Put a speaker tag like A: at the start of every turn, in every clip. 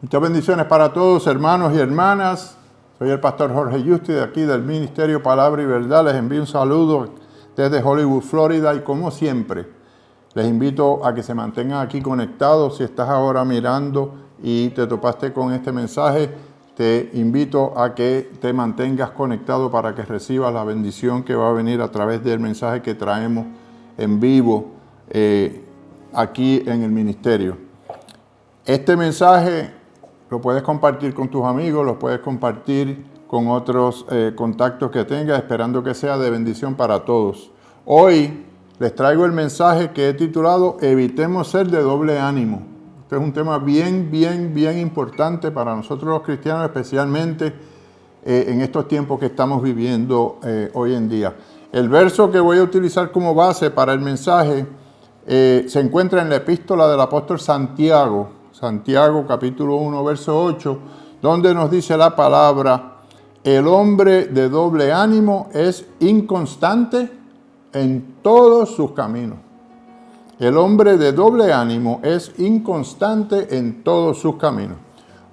A: Muchas bendiciones para todos, hermanos y hermanas. Soy el pastor Jorge Justi de aquí del Ministerio Palabra y Verdad. Les envío un saludo desde Hollywood, Florida, y como siempre, les invito a que se mantengan aquí conectados. Si estás ahora mirando y te topaste con este mensaje, te invito a que te mantengas conectado para que recibas la bendición que va a venir a través del mensaje que traemos en vivo aquí en el ministerio. Este mensaje lo puedes compartir con tus amigos, lo puedes compartir con otros contactos que tengas, esperando que sea de bendición para todos. Hoy les traigo el mensaje que he titulado Evitemos ser de doble ánimo. Este es un tema bien importante para nosotros los cristianos, especialmente en estos tiempos que estamos viviendo hoy en día. El verso que voy a utilizar como base para el mensaje se encuentra en la epístola del apóstol Santiago, capítulo 1, verso 8, donde nos dice la palabra: el hombre de doble ánimo es inconstante en todos sus caminos. El hombre de doble ánimo es inconstante en todos sus caminos.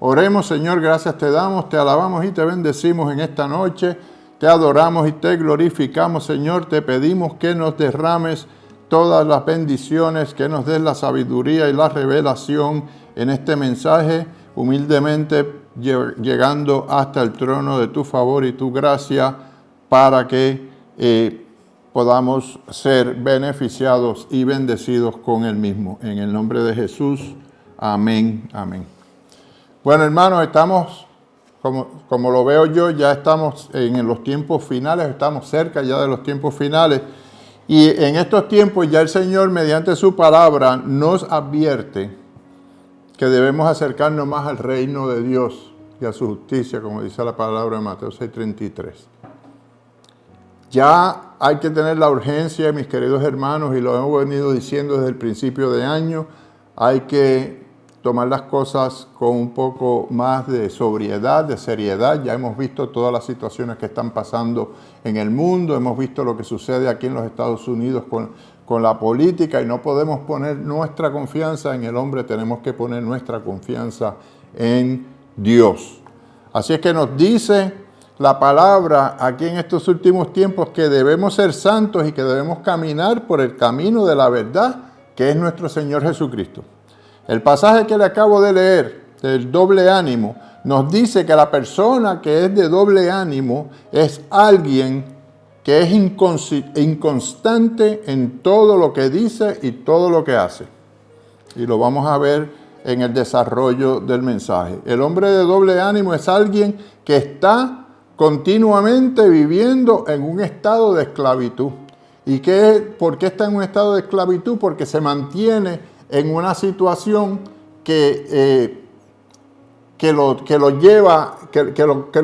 A: Oremos. Señor, gracias te damos, te alabamos y te bendecimos en esta noche. Te adoramos y te glorificamos, Señor. Te pedimos que nos derrames todas las bendiciones, que nos des la sabiduría y la revelación en este mensaje, humildemente llegando hasta el trono de tu favor y tu gracia, para que podamos ser beneficiados y bendecidos con el mismo. En el nombre de Jesús, amén, amén. Bueno, hermanos, estamos, como lo veo yo, ya estamos en los tiempos finales, estamos cerca ya de los tiempos finales. Y en estos tiempos ya el Señor, mediante su palabra, nos advierte que debemos acercarnos más al reino de Dios y a su justicia, como dice la palabra en Mateo 6:33. Ya hay que tener la urgencia, mis queridos hermanos, y lo hemos venido diciendo desde el principio de año. Hay que tomar las cosas con un poco más de sobriedad, de seriedad. Ya hemos visto todas las situaciones que están pasando en el mundo, hemos visto lo que sucede aquí en los Estados Unidos con la política, y no podemos poner nuestra confianza en el hombre, tenemos que poner nuestra confianza en Dios. Así es que nos dice la palabra aquí en estos últimos tiempos que debemos ser santos y que debemos caminar por el camino de la verdad, que es nuestro Señor Jesucristo. El pasaje que le acabo de leer, del doble ánimo, nos dice que la persona que es de doble ánimo es alguien que es inconstante en todo lo que dice y todo lo que hace. Y lo vamos a ver en el desarrollo del mensaje. El hombre de doble ánimo es alguien que está continuamente viviendo en un estado de esclavitud. ¿Y por qué está en un estado de esclavitud? Porque se mantiene en una situación que lo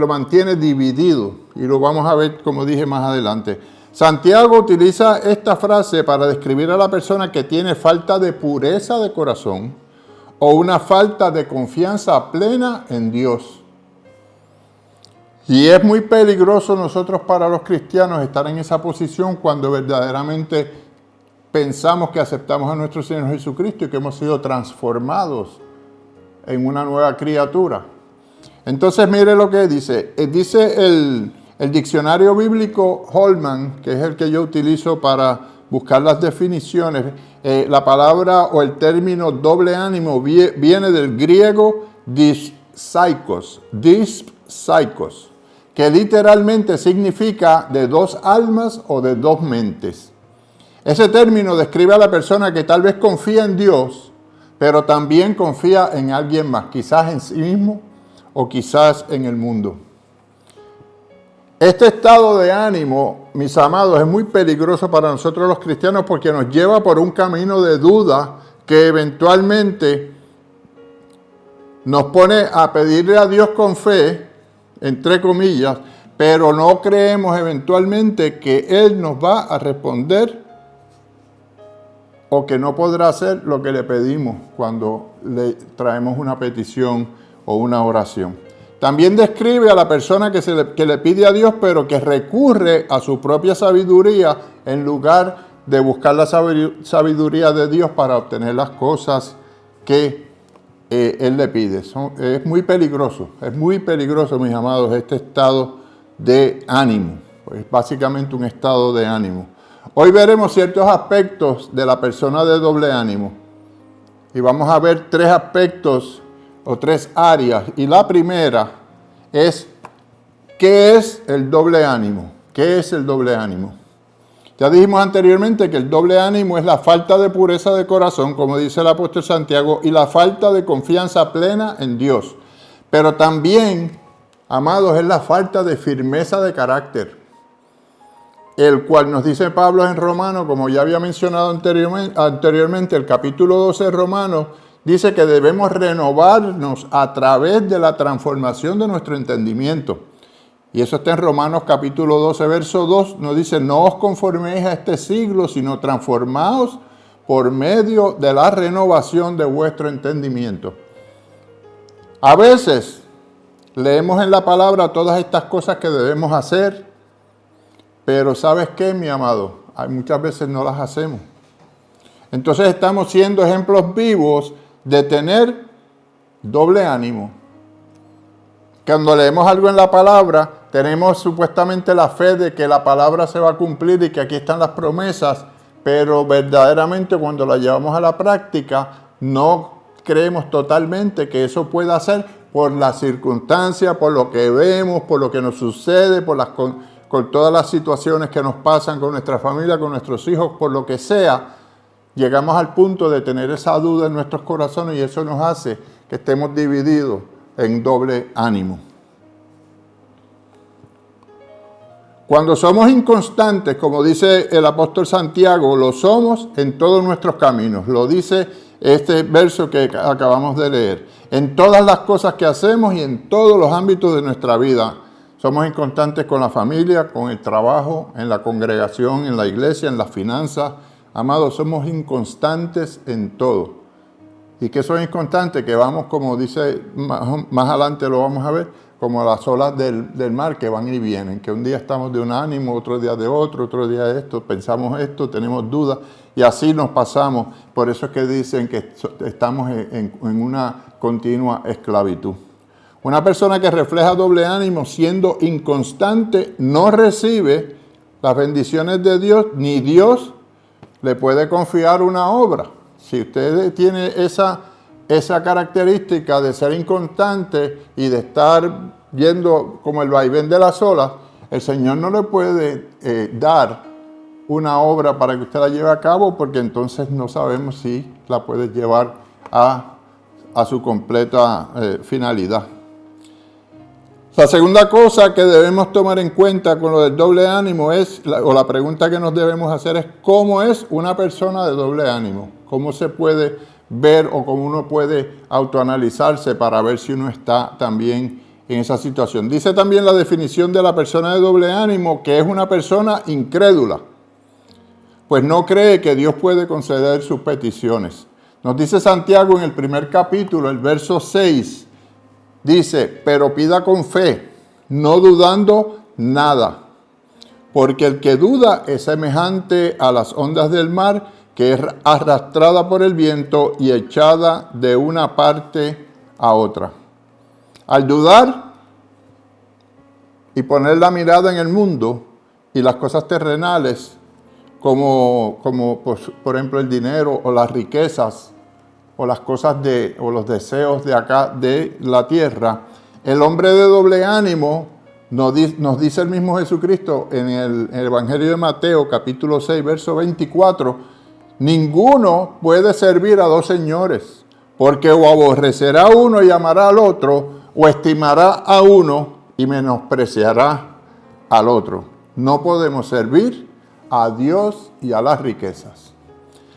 A: mantiene dividido. Y lo vamos a ver, como dije, más adelante. Santiago utiliza esta frase para describir a la persona que tiene falta de pureza de corazón o una falta de confianza plena en Dios. Y es muy peligroso nosotros, para los cristianos, estar en esa posición cuando verdaderamente pensamos que aceptamos a nuestro Señor Jesucristo y que hemos sido transformados en una nueva criatura. Entonces, mire lo que dice. Dice el diccionario bíblico Holman, que es el que yo utilizo para buscar las definiciones. La palabra o el término doble ánimo viene del griego dispsychos, que literalmente significa de dos almas o de dos mentes. Ese término describe a la persona que tal vez confía en Dios, pero también confía en alguien más, quizás en sí mismo o quizás en el mundo. Este estado de ánimo, mis amados, es muy peligroso para nosotros los cristianos porque nos lleva por un camino de duda que eventualmente nos pone a pedirle a Dios con fe, entre comillas, pero no creemos eventualmente que Él nos va a responder o que no podrá hacer lo que le pedimos cuando le traemos una petición o una oración. También describe a la persona que le pide a Dios, pero que recurre a su propia sabiduría en lugar de buscar la sabiduría de Dios para obtener las cosas que Él le pide. Es muy peligroso, mis amados, este estado de ánimo. Es básicamente un estado de ánimo. Hoy veremos ciertos aspectos de la persona de doble ánimo. Y vamos a ver 3 aspectos o 3 áreas. Y la primera es, ¿qué es el doble ánimo? ¿Qué es el doble ánimo? Ya dijimos anteriormente que el doble ánimo es la falta de pureza de corazón, como dice el apóstol Santiago, y la falta de confianza plena en Dios. Pero también, amados, es la falta de firmeza de carácter, el cual nos dice Pablo en Romanos, como ya había mencionado anteriormente, el capítulo 12 de Romanos, dice que debemos renovarnos a través de la transformación de nuestro entendimiento. Y eso está en Romanos capítulo 12, verso 2, nos dice, no os conforméis a este siglo, sino transformaos por medio de la renovación de vuestro entendimiento. A veces leemos en la palabra todas estas cosas que debemos hacer, pero ¿sabes qué, mi amado? Muchas veces no las hacemos. Entonces estamos siendo ejemplos vivos de tener doble ánimo. Cuando leemos algo en la palabra, tenemos supuestamente la fe de que la palabra se va a cumplir y que aquí están las promesas, pero verdaderamente cuando la llevamos a la práctica, no creemos totalmente que eso pueda ser por las circunstancias, por lo que vemos, por lo que nos sucede, con todas las situaciones que nos pasan con nuestra familia, con nuestros hijos, por lo que sea, llegamos al punto de tener esa duda en nuestros corazones y eso nos hace que estemos divididos en doble ánimo. Cuando somos inconstantes, como dice el apóstol Santiago, lo somos en todos nuestros caminos. Lo dice este verso que acabamos de leer. En todas las cosas que hacemos y en todos los ámbitos de nuestra vida. Somos inconstantes con la familia, con el trabajo, en la congregación, en la iglesia, en las finanzas. Amados, somos inconstantes en todo. ¿Y qué son inconstantes? Que vamos, como dice, más adelante lo vamos a ver, como las olas del mar que van y vienen. Que un día estamos de un ánimo, otro día de otro día de esto, pensamos esto, tenemos dudas y así nos pasamos. Por eso es que dicen que estamos en una continua esclavitud. Una persona que refleja doble ánimo siendo inconstante no recibe las bendiciones de Dios, ni Dios le puede confiar una obra. Si usted tiene esa característica de ser inconstante y de estar yendo como el vaivén de las olas, el Señor no le puede dar una obra para que usted la lleve a cabo, porque entonces no sabemos si la puede llevar a su completa finalidad. La segunda cosa que debemos tomar en cuenta con lo del doble ánimo la pregunta que nos debemos hacer es ¿cómo es una persona de doble ánimo? ¿Cómo se puede ver o cómo uno puede autoanalizarse para ver si uno está también en esa situación? Dice también la definición de la persona de doble ánimo que es una persona incrédula, pues no cree que Dios puede conceder sus peticiones. Nos dice Santiago en el primer capítulo, el verso 6, dice, pero pida con fe, no dudando nada, porque el que duda es semejante a las ondas del mar, que es arrastrada por el viento y echada de una parte a otra. Al dudar y poner la mirada en el mundo y las cosas terrenales, como por ejemplo el dinero o las riquezas, o las cosas o los deseos de acá, de la tierra, el hombre de doble ánimo, nos dice el mismo Jesucristo en el Evangelio de Mateo, capítulo 6, verso 24, ninguno puede servir a dos señores, porque o aborrecerá a uno y amará al otro, o estimará a uno y menospreciará al otro. No podemos servir a Dios y a las riquezas.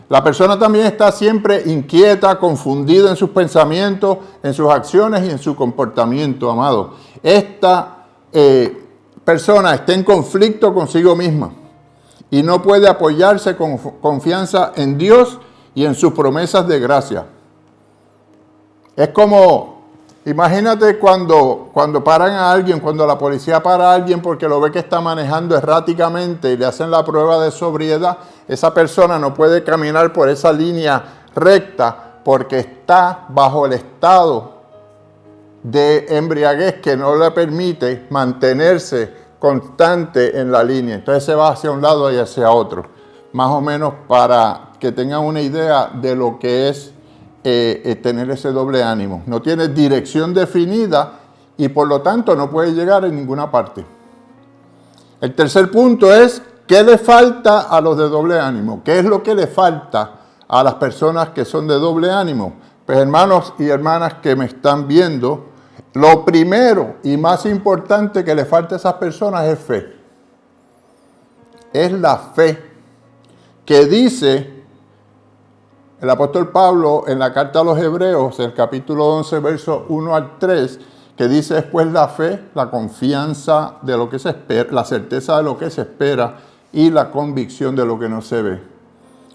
A: La persona también está siempre inquieta, confundida en sus pensamientos, en sus acciones y en su comportamiento, amado. Esta persona está en conflicto consigo misma y no puede apoyarse con confianza en Dios y en sus promesas de gracia. Es como, imagínate cuando paran a alguien, cuando la policía para a alguien porque lo ve que está manejando erráticamente y le hacen la prueba de sobriedad. Esa persona no puede caminar por esa línea recta porque está bajo el estado de embriaguez que no le permite mantenerse constante en la línea. Entonces se va hacia un lado y hacia otro. Más o menos para que tengan una idea de lo que es tener ese doble ánimo. No tiene dirección definida y por lo tanto no puede llegar en ninguna parte. El tercer punto es, ¿qué le falta a los de doble ánimo? ¿Qué es lo que le falta a las personas que son de doble ánimo? Pues hermanos y hermanas que me están viendo, lo primero y más importante que le falta a esas personas es fe. Es la fe que dice el apóstol Pablo en la carta a los Hebreos, el capítulo 11, versos 1 al 3, que dice después la fe, la confianza de lo que se espera, la certeza de lo que se espera y la convicción de lo que no se ve.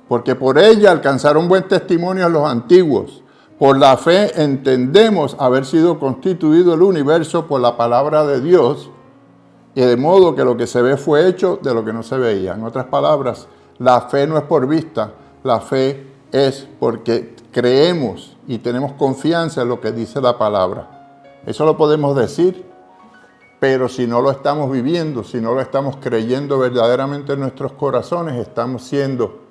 A: Porque por ella alcanzaron buen testimonio los antiguos. Por la fe entendemos haber sido constituido el universo por la palabra de Dios, y de modo que lo que se ve fue hecho de lo que no se veía. En otras palabras, la fe no es por vista, la fe es porque creemos y tenemos confianza en lo que dice la palabra. Eso lo podemos decir, pero si no lo estamos viviendo, si no lo estamos creyendo verdaderamente en nuestros corazones, estamos siendo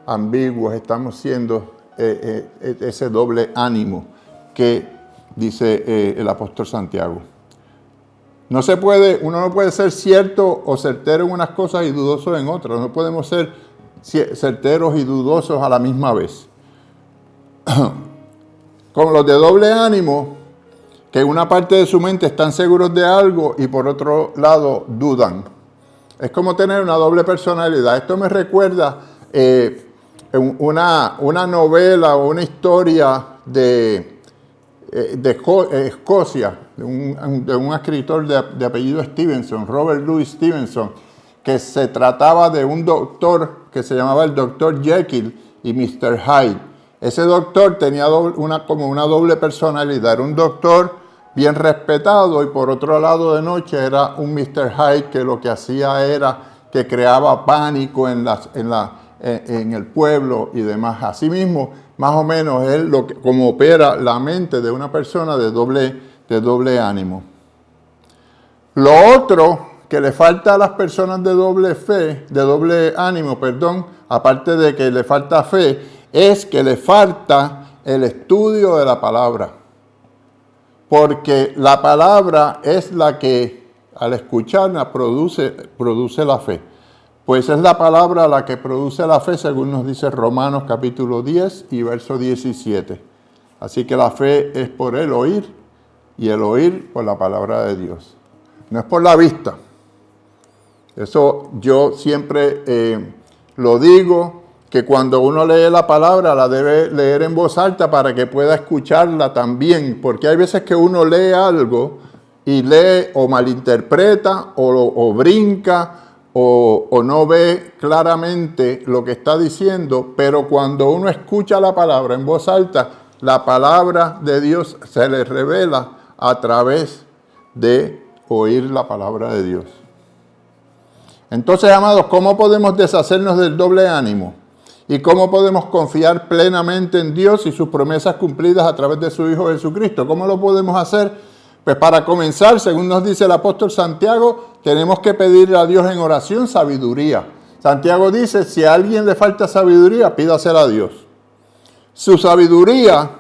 A: ambiguos, estamos siendo ese doble ánimo que dice el apóstol Santiago. Uno no puede ser cierto o certero en unas cosas y dudoso en otras. No podemos ser certeros y dudosos a la misma vez. Con los de doble ánimo, que en una parte de su mente están seguros de algo y por otro lado dudan. Es como tener una doble personalidad. Esto me recuerda una novela o una historia de Escocia, de un escritor de apellido Stevenson, Robert Louis Stevenson, que se trataba de un doctor que se llamaba el Dr. Jekyll y Mr. Hyde. Ese doctor tenía como una doble personalidad. Era un doctor bien respetado y por otro lado de noche era un Mr. Hyde que lo que hacía era que creaba pánico en el pueblo y demás. Asimismo, más o menos es como opera la mente de una persona de doble ánimo. Lo otro que le falta a las personas de doble ánimo, aparte de que le falta fe, es que le falta el estudio de la palabra. Porque la palabra es la que al escucharla produce la fe. Pues es la palabra la que produce la fe, según nos dice Romanos capítulo 10 y verso 17. Así que la fe es por el oír y el oír por la palabra de Dios. No es por la vista. Eso yo siempre lo digo, que cuando uno lee la palabra la debe leer en voz alta para que pueda escucharla también. Porque hay veces que uno lee algo y lee o malinterpreta o brinca, o no ve claramente lo que está diciendo, pero cuando uno escucha la palabra en voz alta, la palabra de Dios se le revela a través de oír la palabra de Dios. Entonces, amados, ¿cómo podemos deshacernos del doble ánimo? ¿Y cómo podemos confiar plenamente en Dios y sus promesas cumplidas a través de su Hijo Jesucristo? ¿Cómo lo podemos hacer? Pues para comenzar, según nos dice el apóstol Santiago, tenemos que pedirle a Dios en oración sabiduría. Santiago dice, si a alguien le falta sabiduría, pídasela a Dios. Su sabiduría,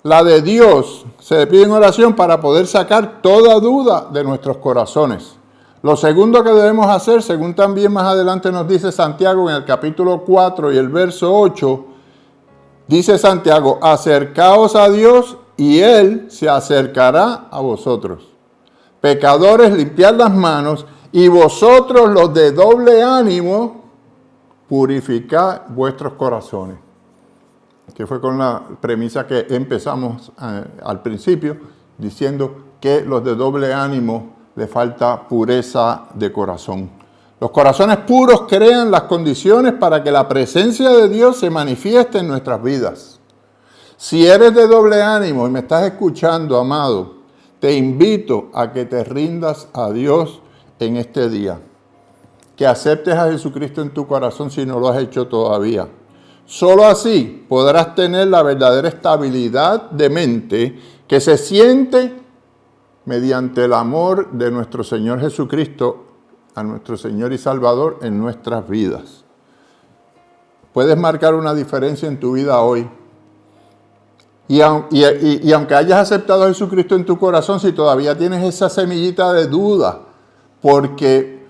A: la de Dios, se le pide en oración para poder sacar toda duda de nuestros corazones. Lo segundo que debemos hacer, según también más adelante nos dice Santiago en el capítulo 4 y el verso 8, dice Santiago, acercaos a Dios y Él se acercará a vosotros. Pecadores, limpiad las manos, y vosotros los de doble ánimo, purificad vuestros corazones. Que fue con la premisa que empezamos al principio, diciendo que los de doble ánimo le falta pureza de corazón. Los corazones puros crean las condiciones para que la presencia de Dios se manifieste en nuestras vidas. Si eres de doble ánimo y me estás escuchando, amado, te invito a que te rindas a Dios en este día. Que aceptes a Jesucristo en tu corazón si no lo has hecho todavía. Solo así podrás tener la verdadera estabilidad de mente que se siente mediante el amor de nuestro Señor Jesucristo, a nuestro Señor y Salvador en nuestras vidas. Puedes marcar una diferencia en tu vida hoy. Y aunque hayas aceptado a Jesucristo en tu corazón, si todavía tienes esa semillita de duda, porque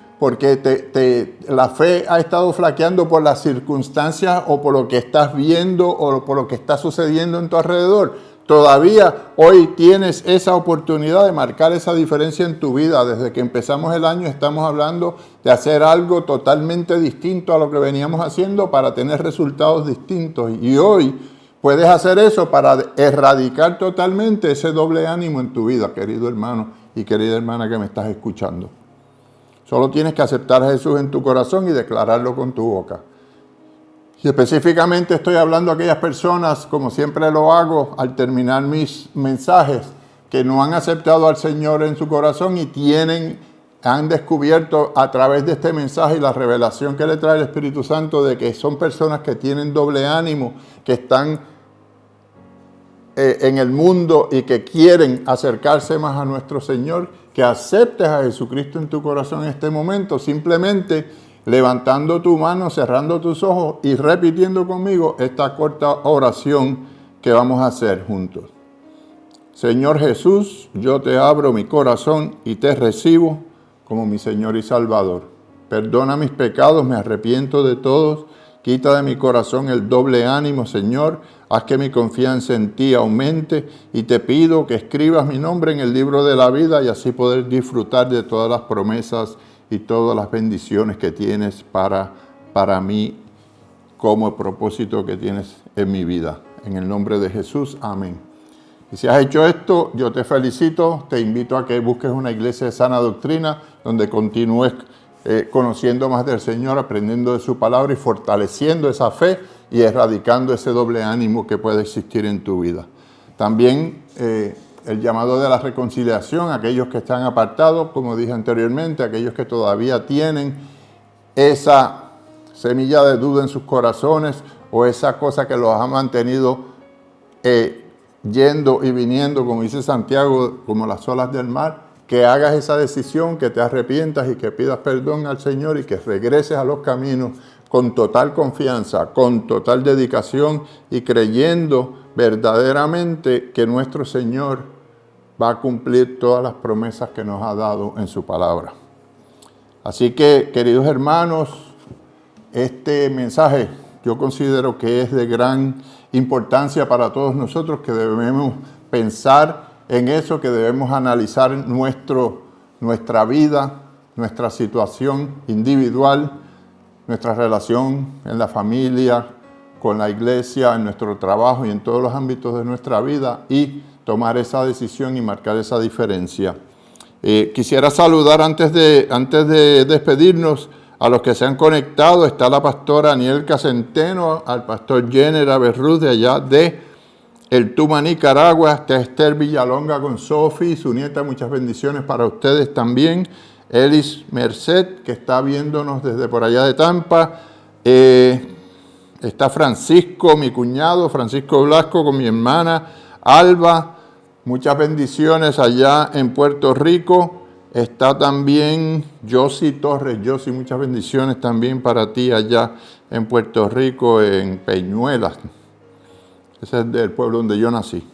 A: la fe ha estado flaqueando por las circunstancias o por lo que estás viendo o por lo que está sucediendo en tu alrededor, todavía hoy tienes esa oportunidad de marcar esa diferencia en tu vida. Desde que empezamos el año estamos hablando de hacer algo totalmente distinto a lo que veníamos haciendo para tener resultados distintos. Y hoy puedes hacer eso para erradicar totalmente ese doble ánimo en tu vida, querido hermano y querida hermana que me estás escuchando. Solo tienes que aceptar a Jesús en tu corazón y declararlo con tu boca. Y específicamente estoy hablando a aquellas personas, como siempre lo hago al terminar mis mensajes, que no han aceptado al Señor en su corazón y han descubierto a través de este mensaje y la revelación que le trae el Espíritu Santo de que son personas que tienen doble ánimo, que están en el mundo y que quieren acercarse más a nuestro Señor, que aceptes a Jesucristo en tu corazón en este momento, simplemente levantando tu mano, cerrando tus ojos y repitiendo conmigo esta corta oración que vamos a hacer juntos. Señor Jesús, yo te abro mi corazón y te recibo como mi Señor y Salvador. Perdona mis pecados, me arrepiento de todos. Quita de mi corazón el doble ánimo, Señor. Haz que mi confianza en ti aumente y te pido que escribas mi nombre en el libro de la vida y así poder disfrutar de todas las promesas y todas las bendiciones que tienes para mí como propósito que tienes en mi vida. En el nombre de Jesús, amén. Y si has hecho esto, yo te felicito, te invito a que busques una iglesia de sana doctrina donde continúes conociendo más del Señor, aprendiendo de su palabra y fortaleciendo esa fe y erradicando ese doble ánimo que puede existir en tu vida. También el llamado de la reconciliación, aquellos que están apartados, como dije anteriormente, aquellos que todavía tienen esa semilla de duda en sus corazones o esa cosa que los ha mantenido yendo y viniendo, como dice Santiago, como las olas del mar, que hagas esa decisión, que te arrepientas y que pidas perdón al Señor y que regreses a los caminos con total confianza, con total dedicación y creyendo verdaderamente que nuestro Señor va a cumplir todas las promesas que nos ha dado en su palabra. Así que, queridos hermanos, este mensaje yo considero que es de gran importancia para todos nosotros, que debemos pensar en eso, que debemos analizar nuestra vida, nuestra situación individual, nuestra relación en la familia, con la iglesia, en nuestro trabajo y en todos los ámbitos de nuestra vida y tomar esa decisión y marcar esa diferencia. Quisiera saludar antes de despedirnos a los que se han conectado. Está la pastora Anielka Centeno, al pastor Jenner Berruz de allá de El Tuma, Nicaragua. Está Esther Villalonga con Sofi, su nieta. Muchas bendiciones para ustedes también. Elis Merced, que está viéndonos desde por allá de Tampa. Está Francisco, mi cuñado, Francisco Blasco, con mi hermana Alba. Muchas bendiciones allá en Puerto Rico. Está también Josie Torres. Josie, muchas bendiciones también para ti allá en Puerto Rico, en Peñuelas. Ese es del pueblo donde yo nací.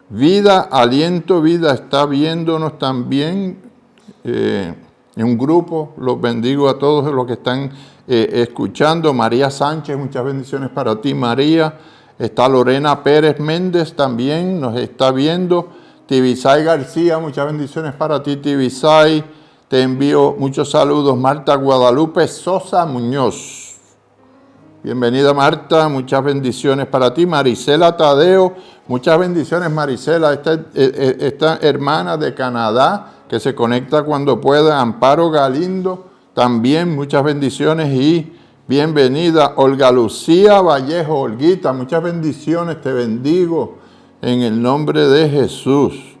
A: Vida, Aliento Vida está viéndonos también en un grupo. Los bendigo a todos los que están escuchando. María Sánchez, muchas bendiciones para ti, María. Está Lorena Pérez Méndez también, nos está viendo. Tibisay García, muchas bendiciones para ti, Tibisay. Te envío muchos saludos. Marta Guadalupe Sosa Muñoz. Bienvenida, Marta, muchas bendiciones para ti. Marisela Tadeo, muchas bendiciones, Marisela, esta hermana de Canadá que se conecta cuando pueda. Amparo Galindo, también muchas bendiciones y bienvenida. Olga Lucía Vallejo, Olguita, muchas bendiciones, te bendigo en el nombre de Jesús.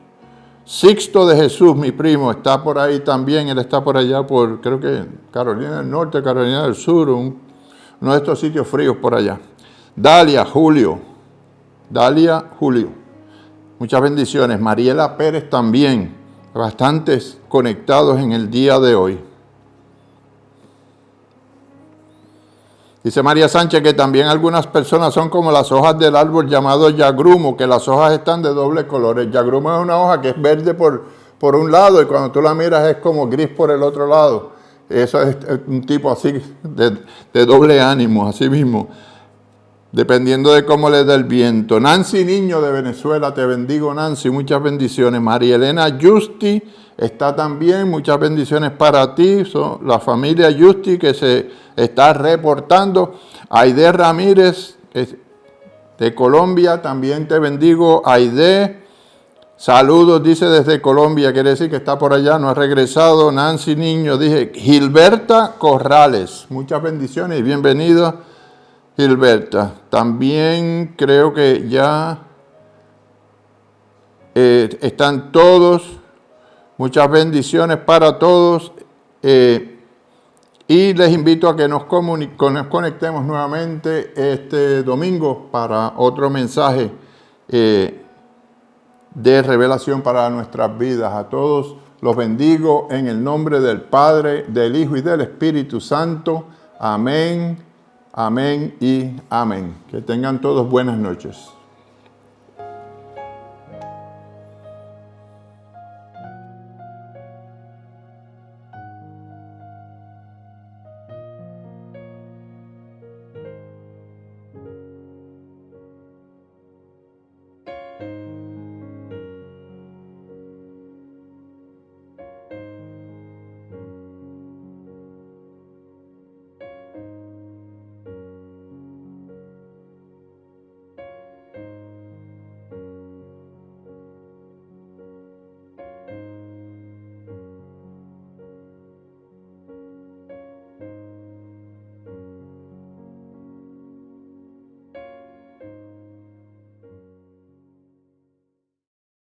A: Sixto de Jesús, mi primo, está por ahí también. Él está por allá por, creo que Carolina del Norte, Carolina del Sur, uno de estos sitios fríos por allá. Dalia, Julio. Muchas bendiciones. Mariela Pérez también. Bastantes conectados en el día de hoy. Dice María Sánchez que también algunas personas son como las hojas del árbol llamado yagrumo, que las hojas están de doble color. El yagrumo es una hoja que es verde por un lado y cuando tú la miras es como gris por el otro lado. Eso es un tipo así de doble ánimo, así mismo, dependiendo de cómo le da el viento. Nancy Niño de Venezuela, te bendigo Nancy, muchas bendiciones. María Elena Justi está también, muchas bendiciones para ti, la familia Justi que se está reportando. Aide Ramírez de Colombia, también te bendigo Aide. Saludos, dice desde Colombia, quiere decir que está por allá, no ha regresado. Nancy Niño, dije Gilberta Corrales, muchas bendiciones y bienvenido Gilberta. También creo que ya están todos, muchas bendiciones para todos. Y les invito a que nos conectemos nuevamente este domingo para otro mensaje de revelación para nuestras vidas. A todos los bendigo en el nombre del Padre, del Hijo y del Espíritu Santo. Amén, amén y amén. Que tengan todos buenas noches.